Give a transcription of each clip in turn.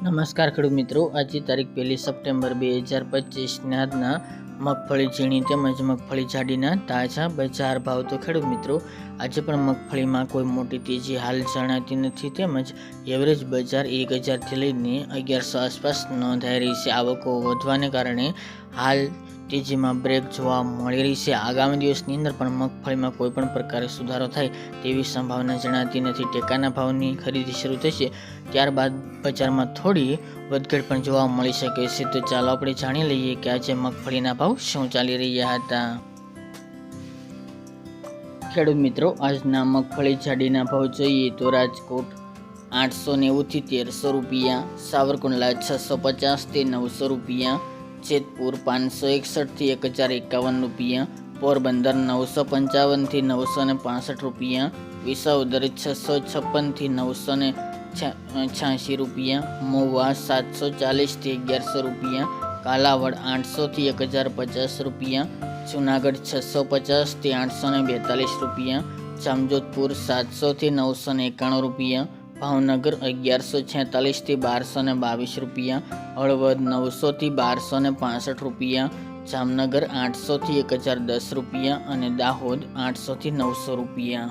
નમસ્કાર ખેડૂત મિત્રો, આજે તારીખ 1 સપ્ટેમ્બર 2025 આજના મગફળી ઝીણી તેમજ મગફળી જાડીના તાજા બજાર ભાવ. તો ખેડૂત મિત્રો, આજે પણ મગફળીમાં કોઈ મોટી તેજી હાલ જણાતી નથી તેમજ એવરેજ બજાર 1000થી લઈને 1100 આસપાસ નોંધાઈ રહી છે. આવકો વધવાને કારણે હાલ તેજીમાં બ્રેક જોવા મળી રહી છે. આગામી દિવસની અંદર પણ મગફળીમાં કોઈ પણ પ્રકારે સુધારો થાય તેવી સંભાવના જણાતી નથી. ટેકાના ભાવની ખરીદી શરૂ થશે ત્યારબાદ બજારમાં થોડી વધઘટ પણ જોવા મળી શકે છે. તો ચાલો આપણે જાણી લઈએ કે આજે મગફળીના ભાવ શું ચાલી રહ્યા હતા. ખેડૂત મિત્રો, આજના મગફળી જાડીના ભાવ જોઈએ તો રાજકોટ 890 થી 1300 રૂપિયા, સાવરકુંડલા 650 થી 900 રૂપિયા, જેતપુર 561 થી 1051 રૂપિયા, પોરબંદર 955 થી 965 રૂપિયા, વિસાવદર 656 થી 986 રૂપિયા, મહુવા 740 થી 1100 રૂપિયા, કાલાવડ 800 થી 1050 રૂપિયા, જુનાગઢ 650 થી 842 રૂપિયા, જામજોધપુર 700 થી 991 રૂપિયા, ભાવનગર 1146 થી 1222 રૂપિયા, હળવદ 900 થી 1265 રૂપિયા, જામનગર 800 થી 1010 રૂપિયા અને દાહોદ 800 થી 900 રૂપિયા.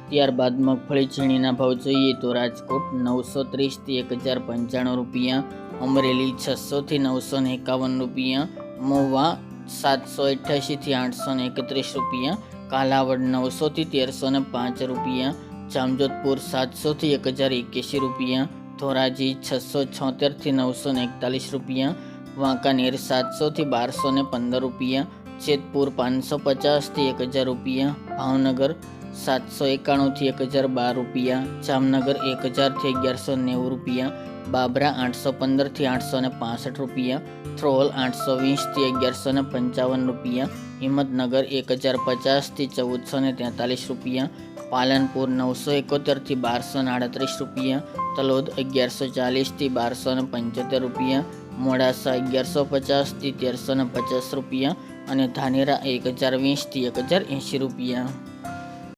ત્યારબાદ મગફળી ઝીણીના ભાવ જોઈએ તો રાજકોટ 930 થી 1095 રૂપિયા, અમરેલી 600 થી 951 રૂપિયા, મહુવા 788 થી 831 રૂપિયા, કાલાવડ 900 થી 1305 રૂપિયા, જામજોધપુર 700 થી 1081 રૂપિયા, ધોરાજી 676 થી 941 રૂપિયા, વાંકાનેર 700 થી 1215 રૂપિયા, જેતપુર 550 થી 1000 રૂપિયા, ભાવનગર 791 થી 1012 રૂપિયા, જામનગર 1000 થી 1190 રૂપિયા, બાબરા 815 થી 865 રૂપિયા, થ્રોલ 820 થી 1155 રૂપિયા, હિંમતનગર 1050 થી 1443 રૂપિયા, પાલનપુર 971 થી 1238 રૂપિયા, તલોદ 1140 થી 1275 રૂપિયા, મોડાસા 1150 થી 1350 રૂપિયા અને ધાનેરા 1020 થી 1080 રૂપિયા.